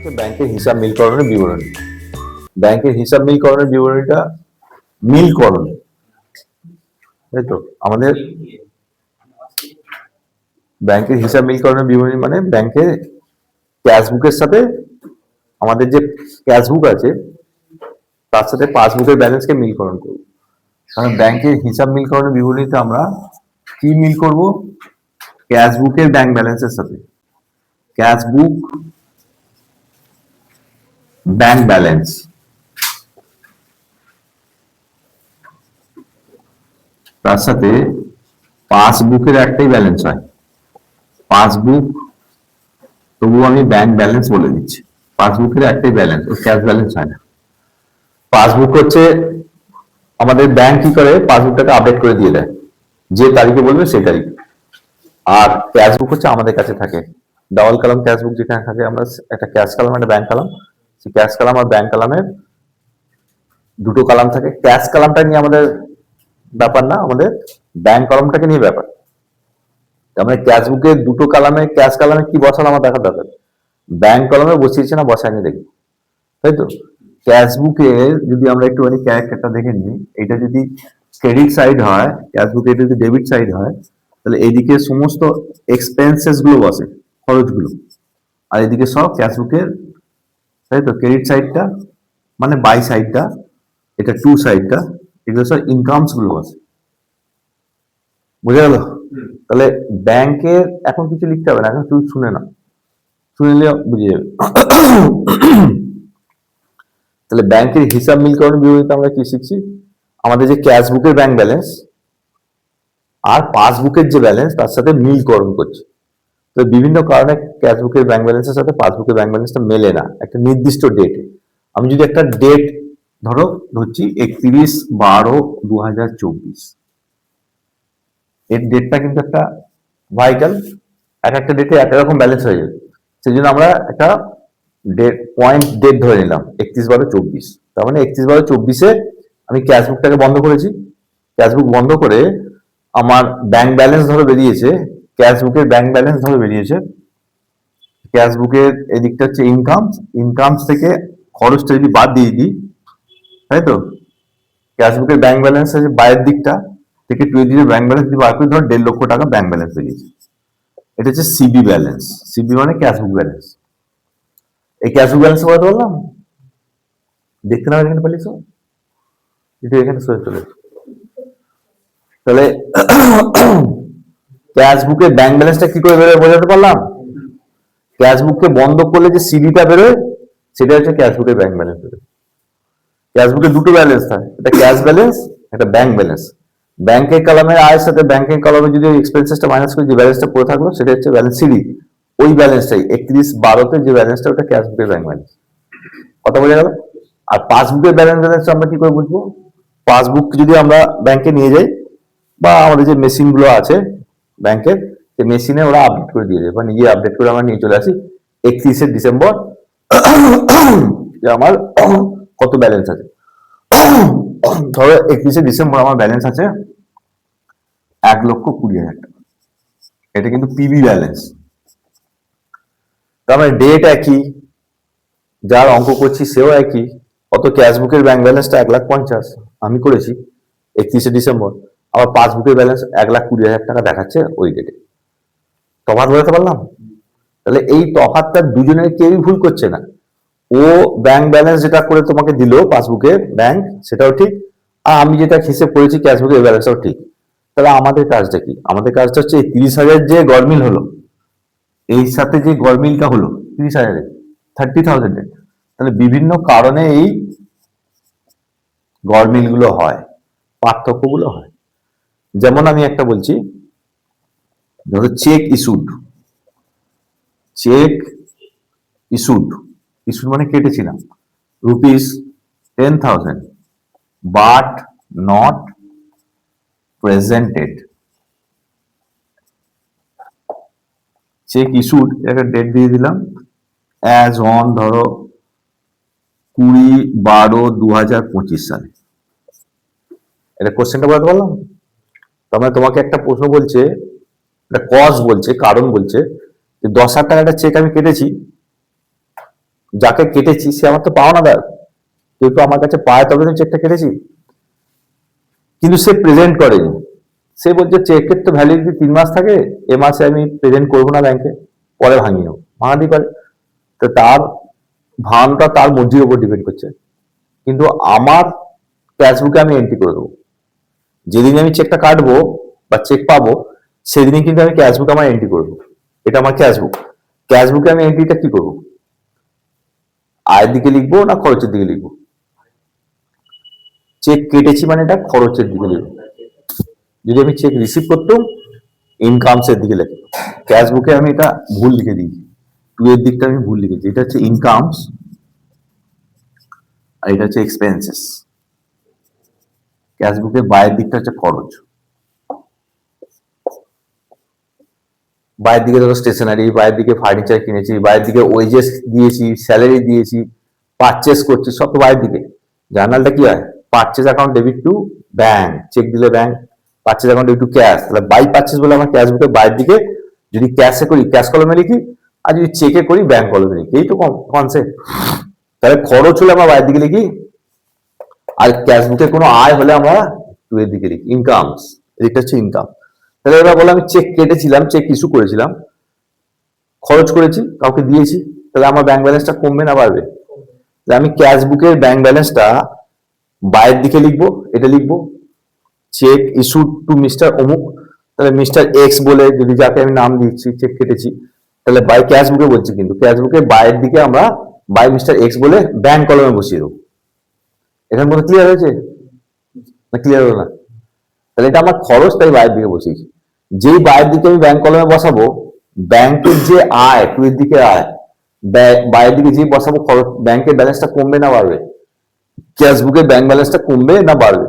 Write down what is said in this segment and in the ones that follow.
ব্যাংকের হিসাব মিলকরণের বিবরণী। ব্যাংকের হিসাব মিলকরণের বিবরণীটা মিলকরণ, তাই তো। আমাদের ব্যাংকের হিসাব মিলকরণের বিবরণী মানে ব্যাংকের ক্যাশবুকের সাথে আমাদের যে ক্যাশবুক আছে তার সাথে পাসবুকের ব্যালেন্সকে মিলকরণ করব। কারণ ব্যাংকের হিসাব মিলকরণের বিবরণীতে আমরা কি মিল করব? ক্যাশবুকের ব্যাংক ব্যালেন্সের সাথে ক্যাশবুক ব্যাংক ব্যালেন্স, তার সাথে পাসবুকের একটাই ব্যালেন্স হয় পাসবুক, তবুও আমি ব্যাংক ব্যালেন্স বলে দিচ্ছি। পাসবুকের একটাই ব্যালেন্স, ও ক্যাশ ব্যালেন্স হয় না। পাসবুক হচ্ছে আমাদের ব্যাংক কি করে, পাসবুকটাকে আপডেট করে দিয়ে দেয় যে তারিখে বলবে সেই তারিখে। আর ক্যাশবুক হচ্ছে আমাদের কাছে থাকে ডাবল কলাম ক্যাশবুক, যেখানে থাকে আমরা একটা ক্যাশ কলাম একটা ব্যাংক কলাম। সেই ক্যাশ কলাম আর ব্যাংক কলামের দুটো কলাম থাকে। ক্যাশ কলামটা নিয়ে আমাদের ব্যাপার না, আমাদের ব্যাংক কলামটাকে নিয়ে ব্যাপার। আমরা ক্যাশবুকের দুটো কলামে, ক্যাশ কলামে কি বসানো আমার দেখার দরকার, ব্যাংক কলামে বসিয়েছে না বসায়নি দেখি, তাই তো। ক্যাশবুকে যদি আমরা একটুখানি ক্যারেক্টারটা দেখে নিই, এটা যদি ক্রেডিট সাইড হয়, ক্যাশবুকে এটা যদি ডেবিট সাইড হয়, তাহলে এইদিকে সমস্ত এক্সপেন্সেস গুলো বসে, খরচগুলো। আর এদিকে সব ক্যাশবুকের, তাই তো, ক্রেডিট সাইডটা মানে বাই সাইডটা, এটা টু সাইডটা, এগুলো সব ইনকামস গুলো বসে। বুঝা গেল? তাহলে ব্যাংকের এখন কিছু লিখতে হবে না, এখন শুধু শুনে না, শুনে নিলে বুঝে যাবে। তাহলে ব্যাংকের হিসাব মিলকরণ বিবরণীতে আমরা কি শিখছি? আমাদের যে ক্যাশবুকের ব্যাংক ব্যালেন্স আর পাসবুকের যে ব্যালেন্স তার সাথে মিলকরণ করছে। তো বিভিন্ন কারণে ক্যাশবুকের ব্যাংক ব্যালেন্সের সাথে পাসবুকের ব্যাংক ব্যালেন্সটা মেলে না একটা নির্দিষ্ট ডেটে। আমি যদি একটা ডেট ধরছি 31/12/2024, এর ডেটটা কিন্তু একটা ভাইটাল, এক একটা ডেটে এক রকম ব্যালেন্স হয়ে যাবে। সেই জন্য আমরা একটা ডেট পয়েন্ট ডেট ধরে নিলাম 31/12/24। তার মানে 31/12/24-এ আমি ক্যাশবুকটাকে বন্ধ করেছি। ক্যাশবুক বন্ধ করে আমার ব্যাংক ব্যালেন্স ধরে বেরিয়েছে, ক্যাশবুকের ব্যাংক ব্যালেন্স ধরে বেরিয়েছে। ক্যাশবুকের এদিকটা হচ্ছে ইনকামস, ইনকামস থেকে খরচটা যদি বাদ দিয়ে দিই, তাই তো, ক্যাশবুকের ব্যাংক ব্যালেন্স আছে বাইরের দিকটা থেকে, তুই দিয়ে ব্যাংক ব্যালেন্স যদি বার করে ধর 1.5 লক্ষ টাকা ব্যাংক ব্যালেন্স বেরিয়েছে। এটা হচ্ছে সিবি ব্যালেন্স। সিবি মানে ক্যাশবুক ব্যালেন্স। এই ক্যাশবুক ব্যালেন্স কথা বললাম, দেখতে না এখানে পালিস এটা এখানে সরে চলে। তাহলে ক্যাশবুকের ব্যাংক ব্যালেন্সটা কি করে বেরোয় বোঝাতে পারলাম? ক্যাশবুককে বন্ধ করলে যে সিবিটা বেরোয় সেটা হচ্ছে ক্যাশবুকের ব্যাংক ব্যালেন্স বেরোয়। ক্যাশবুকে দুটো ব্যালেন্স থাকে, একটা ক্যাশ ব্যালেন্স, একটা ব্যাংক ব্যালেন্স। ব্যাংকের কলামের আয়ের সাথে ব্যাংকের কলামে যদি এক্সপেন্সেসটা মাইনাস করে যে ব্যালেন্সটা পড়ে থাকলো সেটা হচ্ছে ব্যালেন্স সিডি। ওই ব্যালেন্সটাই 31/12-তে যে ব্যালেন্সটা, ওটা ক্যাশবুকের ব্যাংক ব্যালেন্স। কথা বোঝা গেল? আর পাসবুকের ব্যালেন্স আমরা কি করে বুঝবো? পাসবুক যদি আমরা ব্যাংকে নিয়ে যাই বা আমাদের যে মেশিন গুলো আছে ব্যাংকের, সেই মেশিনে ওরা আপডেট করে দিয়ে দেবে, বা নিজে আপডেট করে আমরা নিয়ে চলে আসি 31শে ডিসেম্বর যে আমার কত ব্যালেন্স আছে। ধরো 31শে ডিসেম্বর আমার ব্যালেন্স আছে 1,20,000 টাকা। এটা কিন্তু পিবি ব্যালেন্স। তার মানে ডেট একই, যার অঙ্ক করছি সেও একই। অত ক্যাশবুকের ব্যাংক ব্যালেন্সটা 1,50,000 আমি করেছি 31শে ডিসেম্বর, আবার পাসবুকের ব্যালেন্স 1,20,000 টাকা দেখাচ্ছে ওই ডেটে। তফাৎ বোঝাতে পারলাম? তাহলে এই তফাৎটা দুজনের কেউই ভুল করছে না। ও ব্যাংক ব্যালেন্স যেটা করে তোমাকে দিল পাসবুকে ব্যাংক, সেটাও ঠিক, আর আমি যেটা হিসেব করেছি ক্যাশবুকের ব্যালেন্সটাও ঠিক। তাহলে আমাদের কাজটা কি? আমাদের কাজটা হচ্ছে এই 30,000 যে গরমিল হলো, এই সাথে যে গরমিলটা হলো 30,000-এ 30,000-এ, তাহলে বিভিন্ন কারণে এই গরমিল গুলো হয়, পার্থক্য গুলো হয়। যেমন আমি একটা বলছি, ধরো cheque issued, cheque issued, issued মানে কেটেছিলাম ₹10,000 but not presented. Cheque issued একটা ডেট দিয়ে দিলাম অ্যাজ অন ধরো 20/12/2025 সালে। এটা কোশ্চেনটা বলতে পারলাম? তার মানে তোমাকে একটা প্রশ্ন বলছে, একটা কজ বলছে, কারণ বলছে যে 10,000 টাকা একটা চেক আমি কেটেছি যাকে কেটেছি সে আমার তো পাওনাদার, কেউ তো আমার কাছে পায় তবে তো চেকটা কেটেছি। কিন্তু সে প্রেজেন্ট করেনি, সে বলছে চেকের তো ভ্যালিডিটি 3 মাস থাকে, এ মাসে আমি প্রেজেন্ট করবো না ব্যাংকে, পরে ভাঙিয়ে নেবো, ভাঙাতেই পারে। তো তার ভাঙানোটা তার মর্জির উপর ডিপেন্ড করছে। কিন্তু আমার ক্যাশবুকে আমি এন্ট্রি করে দেবো, যেদিন আমি চেকটা কাটবো বা চেক পাবো সেদিনই কিন্তু আমি ক্যাশবুক আমার এন্ট্রি করবো। এটা আমার ক্যাশবুক। ক্যাশবুকে আমি এন্ট্রিটা কি করবো? আয়ের দিকে লিখবো না খরচের দিকে লিখবো? চেক কেটেছি মানে এটা খরচের দিকে লিখবো। যদি আমি চেক রিসিভ করতাম ইনকামস এর দিকে লিখবো। ক্যাশবুকে আমি এটা ভুল লিখে দিয়েছি, 2 এর দিকটা আমি ভুল লিখেছি। এটা হচ্ছে ইনকামস আর এটা হচ্ছে এক্সপেন্সেস। ক্যাশবুকে বাইরের দিকটা হচ্ছে খরচ। বাইরের দিকে ধরো স্টেশনারি, বাইরের দিকে ফার্নিচার কিনেছি, বাইরের দিকে ওয়েজেস দিয়েছি, স্যালারি দিয়েছি, পারচেস করছি, সব তো বাইরের দিকে। জার্নালটা কি হয়? Purchase account debit to bank, cheque দিলে bank, purchase account debit to cash. তাহলে বাই পারচেস বলে আমার ক্যাশবুকে বাইরের দিকে, যদি ক্যাশে করি ক্যাশ কলমে লিখি, আর যদি চেকে করি ব্যাংক কলমে লিখি, এই তো কনসেপ্ট। তাহলে খরচ হলে আমরা বাইরের দিকে লিখি, আর ক্যাশবুকে কোনো আয় হলে আমরা 2 এর দিকে লিখি, ইনকামস। এটা হচ্ছে ইনকাম। তাহলে এবার বলে আমি চেক কেটেছিলাম, চেক ইস্যু করেছিলাম, খরচ করেছি, কাউকে দিয়েছি, তাহলে আমার ব্যাংক ব্যালেন্সটা কমবে না বাড়বে? তাহলে আমি ক্যাশবুকের ব্যাংক ব্যালেন্সটা বাইরের দিকে লিখবো, এটা লিখবো চেক ইস্যু টু মিস্টার অমুক, তাহলে মিস্টার এক্স বলে যদি যাকে আমি নাম দিচ্ছি চেক কেটেছি, তাহলে বাই ক্যাশবুকে বলছি, কিন্তু ক্যাশবুকে বাইরের দিকে আমরা বাই মিস্টার এক্স বলে ব্যাংক কলমে বসিয়ে দেবো। এখানে মধ্যে ক্লিয়ার হয়েছে না? ক্লিয়ার হলো না? তাহলে এটা আমার খরচ, তাই বাইরের দিকে বসিয়েছি। যেই বাইরের দিকে আমি ব্যাংক কলমে বসাবো, ব্যাংকের যে আয় 2 এর দিকে আয়, বাইরের দিকে যে বসাবো খরচ, ব্যাংকের ব্যালেন্সটা কমবে না বাড়বে? ক্যাশবুকের ব্যাংক ব্যালেন্সটা কমবে না বাড়বে?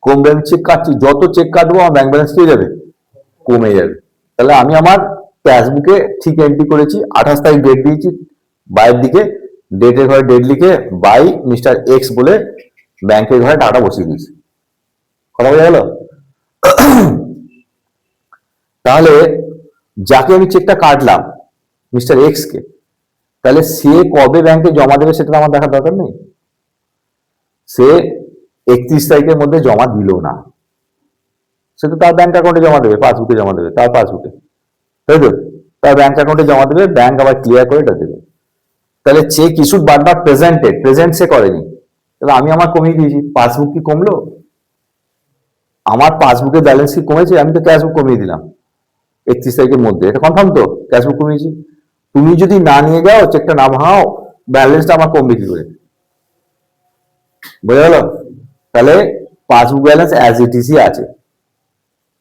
কমবে। আমি চেক কাটছি, যত চেক কাটবো আমার ব্যাংক ব্যালেন্স কি হয়ে যাবে? কমে যাবে। তাহলে আমি আমার ক্যাশবুকে ঠিক এন্ট্রি করেছি, 28 তারিখ ডেট দিয়েছি, বাইরের দিকে ডেটের ঘরে ডেট লিখে বাই মিস্টার এক্স বলে ব্যাংকের ঘরে টাকা বসিয়ে দিয়েছি। কথা বোঝা গেল? তাহলে যাকে আমি চেকটা কাটলাম মিস্টার এক্স কে, তাহলে সে কবে ব্যাংকে জমা দেবে সেটা আমার দেখার দরকার নেই। সে 31 তারিখের মধ্যে জমা দিল না, সে তো তার ব্যাংক অ্যাকাউন্টে জমা দেবে, পাসবুকে জমা দেবে, তার পাসবুকে, তাই তো? তার ব্যাংক অ্যাকাউন্টে জমা দেবে, ব্যাংক আবার ক্লিয়ার করে এটা দেবে। তাহলে cheque issued but not presented, present সে করেনি, তাহলে আমি আমার কমিয়ে দিয়েছি। পাসবুক কি কমলো? আমার পাসবুকের ব্যালেন্স কি কমেছে? আমি তো ক্যাশবুক কমিয়ে দিলাম 31 তারিখের মধ্যে, এটা কনফার্ম তো ক্যাশবুক কমিয়েছি। তুমি যদি না নিয়ে যাও, চেকটা না ভাঙাও, ব্যালেন্সটা আমার কমবে কি করে? বোঝা গেল? তাহলে পাসবুক ব্যালেন্স অ্যাজ ইট ইজই আছে।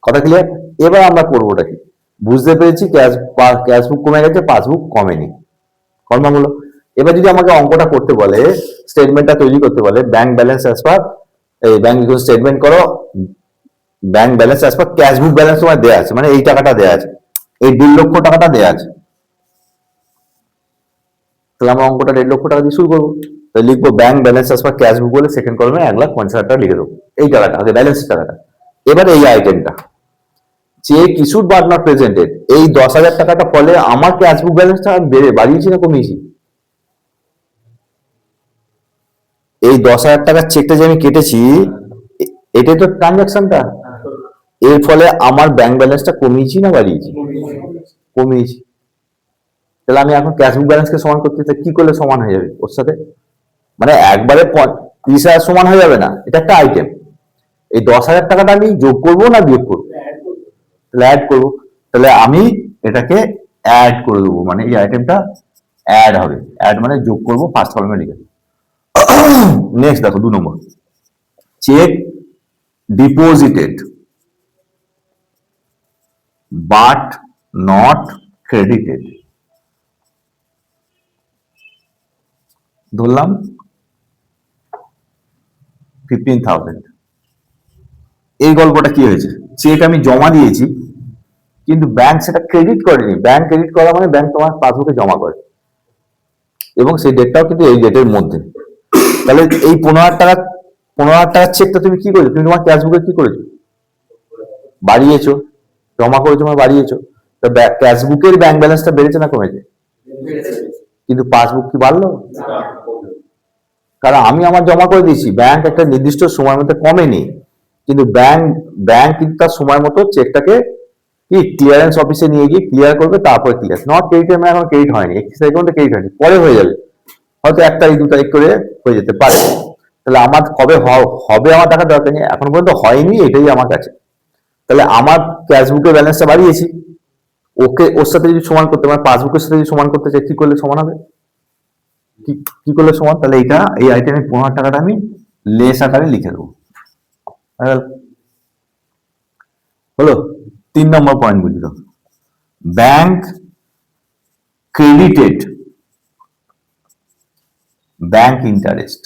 কথা ক্লিয়ার? এবার আমরা করবোটা কি? বুঝতে পেরেছি ক্যাশবুক কমে গেছে, পাসবুক কমেনি, কনফার্ম হলো। এবার যদি আমাকে অঙ্কটা করতে বলে, স্টেটমেন্টটা তৈরি করতে বলে, ব্যাংক ব্যালেন্স অ্যাজ পার, এই ব্যাংক স্টেটমেন্ট করো, bank balance as per cashbook balance তোমার দেওয়া আছে, মানে এই টাকাটা দেওয়া আছে, এই 1.5 লক্ষ টাকাটা দেওয়া আছে। তাহলে আমরা অঙ্কটা 1.5 লক্ষ টাকা দিয়ে শুরু করবো। তাহলে লিখবো bank balance as per cashbook বলে সেকেন্ড কলমে 1,50,000 টাকা লিখে দেবো, এই টাকাটা আগে ব্যালেন্সের টাকাটা। এবার এই আইটেমটা cheque issued but not presented, এই 10,000 টাকাটা ফলে আমার ক্যাশবুক ব্যালেন্সটা বাড়িয়েছি না কমিয়েছি? এই 10,000 টাকার চেকটা যে আমি কেটেছি, এটাই তো ট্রানজাকশনটা, এর ফলে আমার ব্যাংক ব্যালেন্সটা কমিয়েছি না বাড়িয়েছি? কমিয়েছি। তাহলে আমি এখন ক্যাশবুক ব্যালেন্সকে সমান করতে চাই, কি করলে সমান হয়ে যাবে ওর সাথে? মানে একবারে 30,000 সমান হয়ে যাবে না, এটা একটা আইটেম। এই 10,000 টাকাটা আমি যোগ করবো না বিয়োগ করবো? তাহলে অ্যাড করবো। তাহলে আমি এটাকে অ্যাড করে দেবো, মানে এই আইটেমটা অ্যাড হবে। অ্যাড মানে যোগ করবো, ফার্স্ট কলমে লিখে। নেক্সট দেখো 2 নম্বর, cheque deposited but not credited. ধরলাম 15,000। এই গল্পটা কি হয়েছে? চেক আমি জমা দিয়েছি, কিন্তু ব্যাংক সেটা ক্রেডিট করেনি। ব্যাংক ক্রেডিট করা মানে ব্যাংক তোমার পাসবুকে জমা করে, এবং সেই ডেটটাও কিন্তু এই ডেটের মধ্যে। তাহলে এই 15,000 টাকার চেকটা তুমি কি করেছো? তুমি তোমার ক্যাশবুকে কি করেছো? বাড়িয়েছো, জমা করেছো মানে বাড়িয়েছো। ক্যাশবুকের ব্যাংক ব্যালেন্সটা বেড়েছে না কমেছে? কিন্তু পাসবুক কি বাড়লো? কারণ আমি আমার জমা করে দিয়েছি, ব্যাংক একটা নির্দিষ্ট সময় মধ্যে কমেনি, কিন্তু ব্যাংক কিন্তু তার সময় মতো চেকটাকে কি ক্লিয়ারেন্স অফিসে নিয়ে গিয়ে ক্লিয়ার করবে, তারপরে ক্লিয়ার। নট ক্রেডিট মানে এখন ক্রেডিট হয়নি, 31 তারিখের মধ্যে ক্রেডিট হয়নি, পরে হয়ে যাবে, হয়তো 1 তারিখ 2 তারিখ করে হয়ে যেতে পারে। তাহলে আমার কবে হবে আমার টাকা দরকার নেই, এখন পর্যন্ত হয়নি, এটাই আমার কাছে। তাহলে আমার ক্যাশবুকের ব্যালেন্সটা বাড়িয়েছি, ওর সাথে যদি সমান করতে, মানে পাসবুকের সাথে যদি সমান করতে চাই, কি করলে সমান হবে? কি করলে সমান? তাহলে এই আইটেমের 15 টাকাটা আমি লেস আকারে লিখে দেবো। হলো 3 নম্বর পয়েন্ট বুঝল। Bank credited bank interest